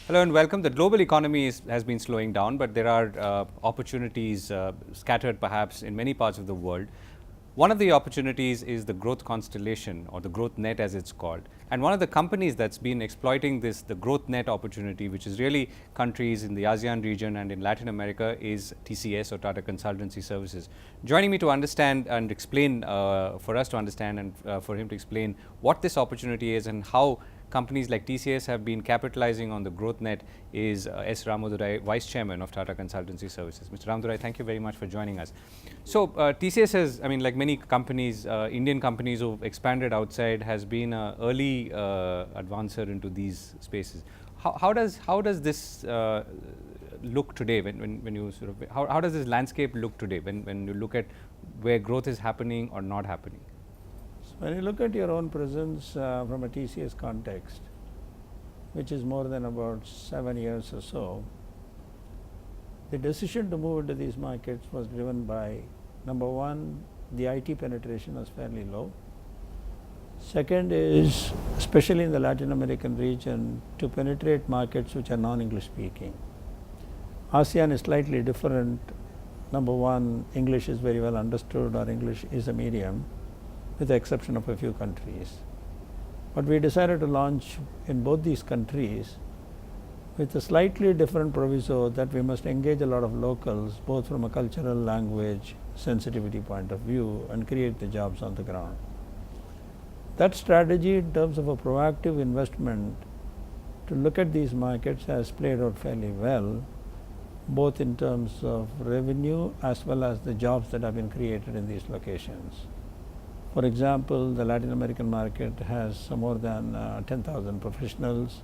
Hello and welcome. The global economy has been slowing down, but there are opportunities scattered perhaps in many parts of the world. One of the opportunities is the growth constellation, or the growth net as it's called. And one of the companies that's been exploiting this, the growth net opportunity, which is really countries in the ASEAN region and in Latin America, is TCS, or Tata Consultancy Services. Joining me to understand and explain, for us to understand and for him to explain what this opportunity is and how companies like TCS have been capitalizing on the growth net is S. Ramadorai, Vice Chairman of Tata Consultancy Services. Mr. Ramadorai, thank you very much for joining us. So, TCS has, like many companies, Indian companies who've expanded outside, has been an early advancer into these spaces. How does this look today when you sort of, how does this landscape look today when you look at where growth is happening or not happening? When you look at your own presence from a TCS context, which is more than about 7 years or so, the decision to move into these markets was driven by, number one, the IT penetration was fairly low. Second is, especially in the Latin American region, to penetrate markets which are non-English speaking. ASEAN is slightly different. Number one, English is very well understood, or English is a medium, with the exception of a few countries. But we decided to launch in both these countries with a slightly different proviso that we must engage a lot of locals, both from a cultural, language, sensitivity point of view, and create the jobs on the ground. That strategy, in terms of a proactive investment to look at these markets, has played out fairly well, both in terms of revenue as well as the jobs that have been created in these locations. For example, the Latin American market has more than 10,000 professionals,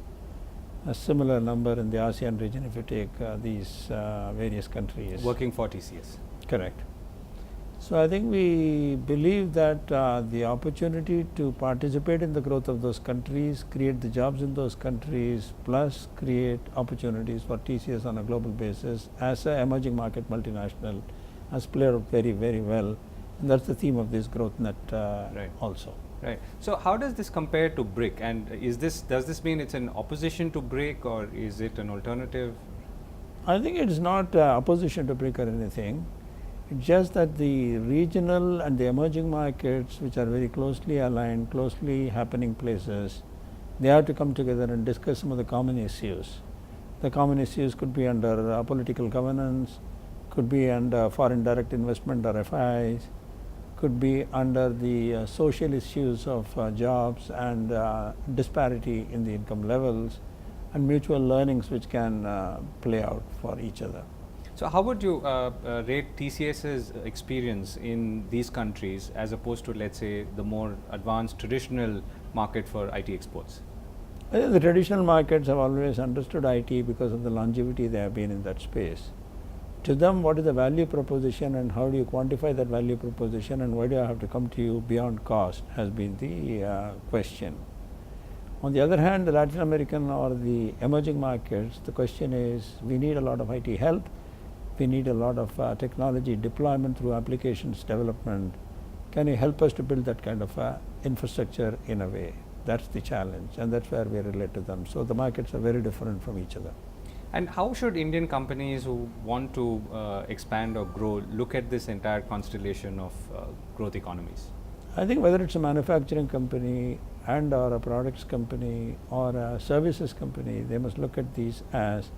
a similar number in the ASEAN region if you take these various countries. Working for TCS. Correct. So, I think we believe that the opportunity to participate in the growth of those countries, create the jobs in those countries, plus create opportunities for TCS on a global basis as an emerging market multinational, has played out very, very well. And that's the theme of this growth net Right. also. Right. So, how does this compare to BRIC, and does this mean it's an opposition to BRIC, or is it an alternative? I think it is not opposition to BRIC or anything. It's just that the regional and the emerging markets, which are very closely aligned, closely happening places, they have to come together and discuss some of the common issues. The common issues could be under political governance, could be under foreign direct investment or FIs, could be under the social issues of jobs and disparity in the income levels, and mutual learnings which can play out for each other. So, how would you rate TCS's experience in these countries as opposed to, let's say, the more advanced traditional market for IT exports? I think the traditional markets have always understood IT because of the longevity they have been in that space. To them, what is the value proposition and how do you quantify that value proposition, and why do I have to come to you beyond cost, has been the question. On the other hand, the Latin American or the emerging markets, the question is, we need a lot of IT help, we need a lot of technology deployment through applications development. Can you help us to build that kind of infrastructure in a way? That's the challenge, and that's where we relate to them. So, the markets are very different from each other. And how should Indian companies who want to expand or grow look at this entire constellation of growth economies? I think whether it's a manufacturing company and or a products company or a services company, they must look at these as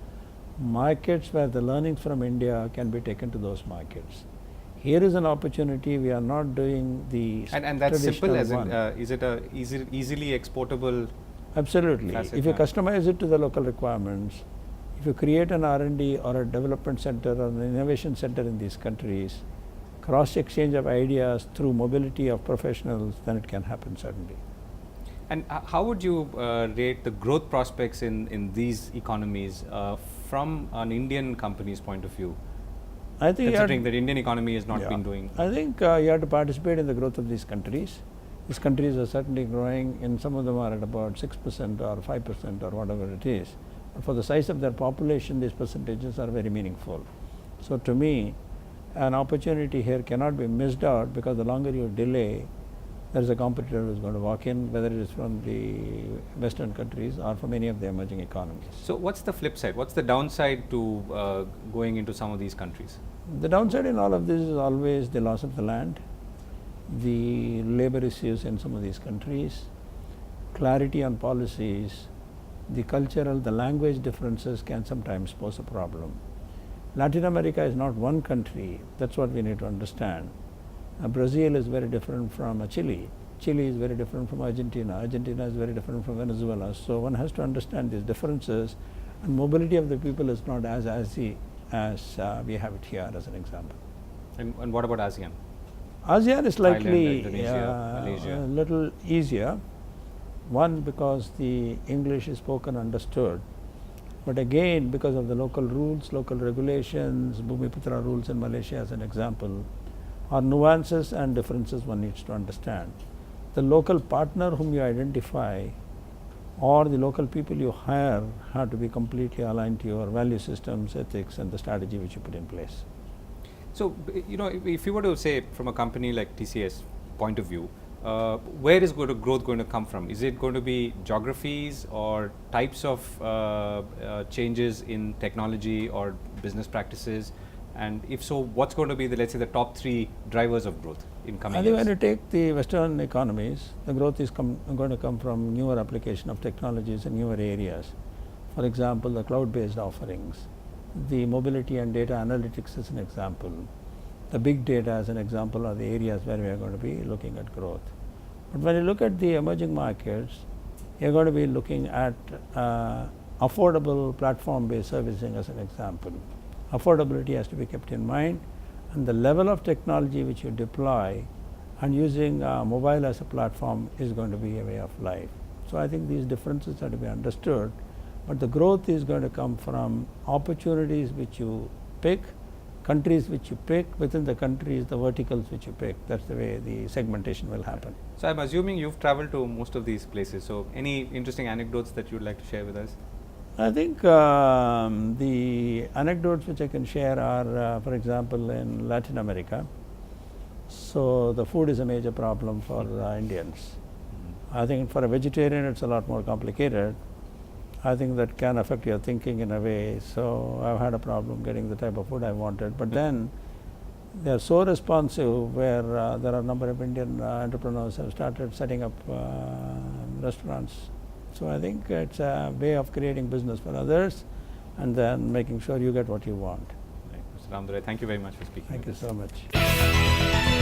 markets where the learnings from India can be taken to those markets. Here is an opportunity. We are not doing the and that's simple as in, one. is it a easily exportable? Absolutely. If you customize it to the local requirements, if you create an R&D or a development center or an innovation center in these countries, cross exchange of ideas through mobility of professionals, then it can happen certainly. And how would you rate the growth prospects in these economies from an Indian company's point of view? I think considering that Indian economy has not been doing. I think you have to participate in the growth of these countries. These countries are certainly growing, and some of them are at about 6% or 5% or whatever it is. But for the size of their population, these percentages are very meaningful. So, to me, an opportunity here cannot be missed out, because the longer you delay, there is a competitor who is going to walk in, whether it is from the Western countries or from any of the emerging economies. So what's the flip side? What's the downside to going into some of these countries? The downside in all of this is always the loss of the land, the labor issues in some of these countries, clarity on policies, the cultural, the language differences can sometimes pose a problem. Latin America is not one country, that's what we need to understand. Brazil is very different from Chile. Chile is very different from Argentina. Argentina is very different from Venezuela. So one has to understand these differences, and mobility of the people is not as easy as we have it here as an example. And what about ASEAN? ASEAN is slightly Malaysia. a little easier. One, because the English is spoken, understood, but again because of the local rules, local regulations, Bhumiputra rules in Malaysia as an example, are nuances and differences one needs to understand. The local partner whom you identify or the local people you hire have to be completely aligned to your value systems, ethics, and the strategy which you put in place. So, if you were to say from a company like TCS point of view, where is growth going to come from? Is it going to be geographies or types of changes in technology or business practices? And if so, what's going to be let's say the top 3 drivers of growth in coming years? I think when you take the Western economies, the growth is going to come from newer application of technologies in newer areas. For example, the cloud-based offerings, the mobility and data analytics as an example, the big data as an example are the areas where we are going to be looking at growth. But when you look at the emerging markets, you are going to be looking at affordable platform-based servicing as an example. Affordability has to be kept in mind, and the level of technology which you deploy and using mobile as a platform is going to be a way of life. So I think these differences have to be understood, but the growth is going to come from opportunities which you pick, countries which you pick, within the countries the verticals which you pick. That's the way the segmentation will happen. So I'm assuming you've traveled to most of these places. So any interesting anecdotes that you would like to share with us? I think the anecdotes which I can share are, for example, in Latin America. So the food is a major problem for Indians. I think for a vegetarian it's a lot more complicated. I think that can affect your thinking in a way. So I've had a problem getting the type of food I wanted. But then they are so responsive, where there are a number of Indian entrepreneurs have started setting up restaurants. So I think it's a way of creating business for others and then making sure you get what you want. Right. Mr. Ramadorai, thank you very much for speaking. Thank you so much.